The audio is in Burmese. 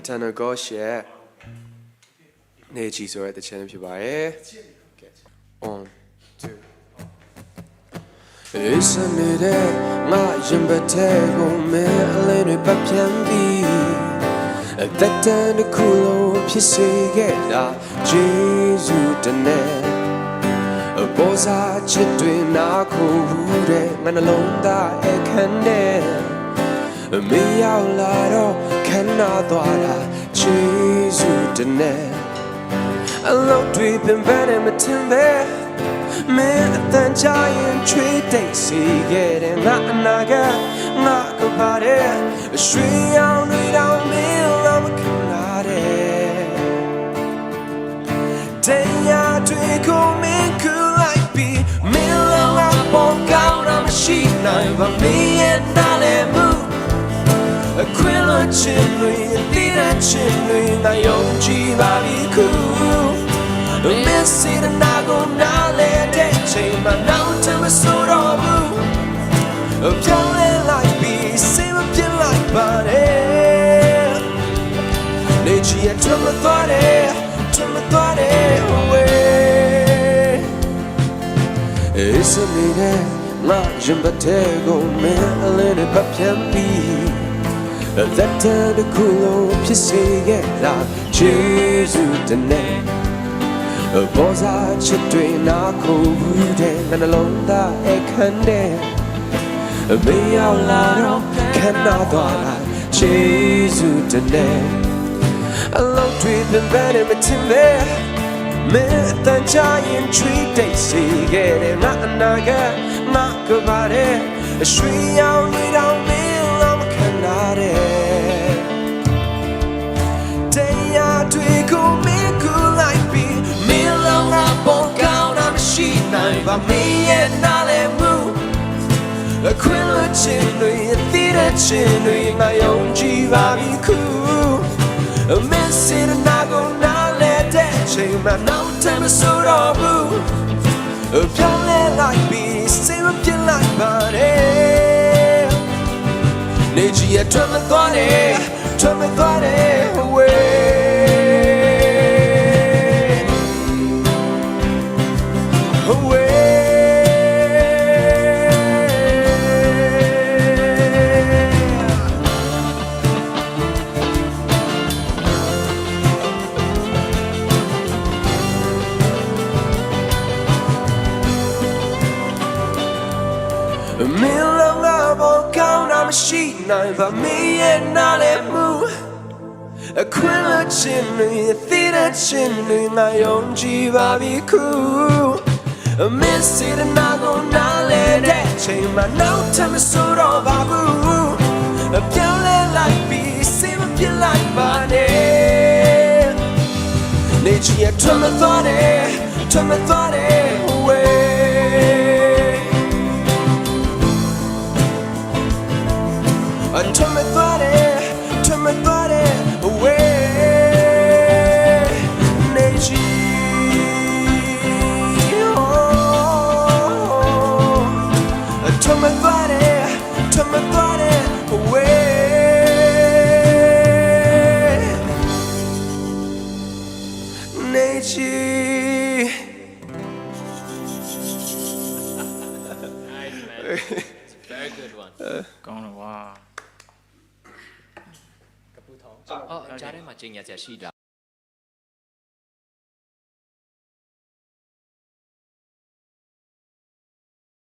Eternal God ရဲ့နေကြီးဆိုတဲ့တခြင်းဖြစ်ပါတယ်။ On 2 It's a day ငါရင်ပတ်တဲ့ကိုမင်းအလင်းတွေပတ်ပြန်ပြီးအသက်တန်တစ်ခုလုံးဖြစ်စေခဲ့တာဂျေဇုတနဲ့ပေါ်စားချစ်တွေနာခုတဲ့ငါနှလုံးသားအခမ်းနဲ့မင်းရောက်လာတော့ခဏသွားတာဂျေဇုတနဲ့အလုံးတွေပင်ပန်းနဲ့မထင်ပဲမင်းအတန်ကြာရင်ချွေးတိတ်စီခဲ့တဲ့ငါအနာကငါကပါတဲ့ရွှေရောင်တွေတောင်မင်းလာမခံလာတဲ့တရားတွေကိုမင်းကူလိုက်ပြီးမင်းလာပေါ်ကောင်းတာမရှိနိုင်ပါမင်းရဲ့နားလည်းမှုအခွင့်အချင်းတွေတည်တဲ့ချင်းတွေငါယုံကြည်ပါပြီခုမင်းစီတဲ့နာကိုနားလဲတဲ့ချိန်မှာနောက်ထပ်မဆိုတော့ဘူးပြောင်းလဲလိုက်ပြီးစိတ်မပြတ်လိုက်ပါနဲ့နေချီရဲ့ထွန်းမသွားတဲ့ away It's a minute ငါရင်ပတ်တဲ့ကိုမင်းအလင်းနဲ့ပတ်ပြန်ပြီးလက်တန်တစ်ခုလုံးဖြစ်စေခဲ့တာဂျေဇုတနဲ့ပေါ်စားချစ်တွေနာခုတဲ့ငါနှလုံးသားအခမ်းနဲ့မင်းရောက်လာတော့ခဏသွားတာဂျေဇုတနဲ့အလုံးတွေပင်ပန်းနဲ့မထင်ပဲမင်းအတန်ကြာရင်ချွေးတိတ်စီခဲ့တဲ့ငါအနာကငါကပါတဲ့ရွှေရောင်တွေတောင်မင်းလာမခံလာတဲ့တရားတွေကိုမင်းကူလိုက်ပြီးမင်းလာငါပေါ်ကောင်းတာမရှိနိုင်ပါမင်းရဲ့နားလည်းမှုအခွင့်အချင်းတွေတည်တဲ့ချင်းတွေငါယုံကြည်ပါပြီခုမင်းစီတဲ့နာကိုနားလဲတဲ့ချိန်မှာနောက်ထပ်မဆိုတော့ဘူးပြောင်းလဲလိုက်ပြီးစိတ်မပြတ်လိုက်ပါနဲ့နေကြီးရဲ့ထွက်မသွားတဲ့ awayမင်းလာငါပေါ်ကောင်းတာမရှိနိုင်ပါမင်းရဲ့နားလည်းမှုအခွင့်အချင်းတွေတည်တဲ့ချင်းတွေငါယုံကြည်ပါပြီခုမင်းစီတဲ့နာကိုနားလဲတဲ့ချိန်မှာနောက်ထပ်မဆိုတော့ပါဘူးပြောင်းလဲလိုက်ပြီးစိတ်မပြတ်လိုက်ပါနဲ့နေချီရဲ့ထွက်မသွားတဲ့ away Turn me away Neji Turn me away Neji Nice man It's a very good one ကောင်းတော့ဝါကြားထဲမှာကျင်ညာချက်ရှိတာ